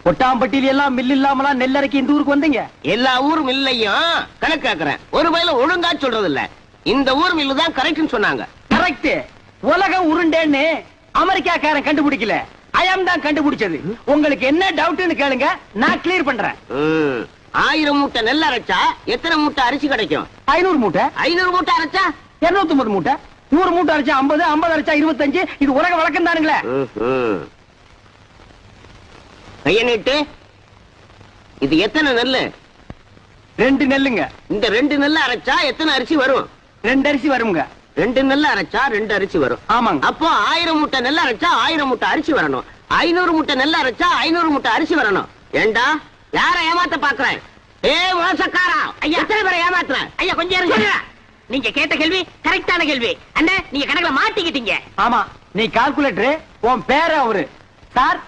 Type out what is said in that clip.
கொட்டாம்பட்டியில எல்லாம் மில் இல்லாமலாம் நெல்லரைக்கு இந்த ஊருக்கு வந்தீங்க? எல்லா ஊர் மில்லையும் கணக்காக்குறேன். ஒரு வயல ஒழுங்கா சொல்றது இல்ல. இந்த ஊர் மில்லு தான் கரெக்ட்னு சொன்னாங்க. கரெக்ட். உலகம் உருண்டேன்னு அமெரிக்காக்காரன் கண்டுபிடிக்கல, அயம் தான் கண்டுபிடிச்சது. உங்களுக்கு என்ன டவுட்னு கேளுங்க, நான் கிளியர் பண்றேன். 1000 மூட்டை நெல் அரைச்சா எத்தனை மூட்டை அரிசி கிடைக்கும்? 500 மூட்டை. 500 மூட்டை அரைச்சா 250 மூட்டை. 100 மூட்டை அரைச்சா 50, 50 அரைச்சா 25. இது உலக வழக்கம் தானுங்களே. கைய நீட்டு. இது எத்தனை நெல்லு? 2 நெல்லுங்க. இந்த 2 நெல்ல அரைச்சா எத்தனை அரிசி வரும்? 2 அரிசி வருங்க. 2 நெல்ல அரைச்சா 2 அரிசி வரும். ஆமாங்க. அப்போ 1000 மூட்டை நெல் அரைச்சா 1000 மூட்டை அரிசி வரணும். 500 மூட்டை நெல் அரைச்சா 500 மூட்டை அரிசி வரணும். ஏண்டா யார ஏமாத்த பாக்குறேன்? மோசக்காரா, ஐயா எத்தனை பேரை ஏமாத்துறேன்? ஐயா கொஞ்சம் இருங்க. நீங்க கேட்ட கேள்வி கரெக்டான கேள்வி. அண்ணே நீங்க கணக்குல மாட்டிக்கிட்டீங்க. ஆமா, நீ கால்குலேட்டர், உன் பேர அவரு. சார்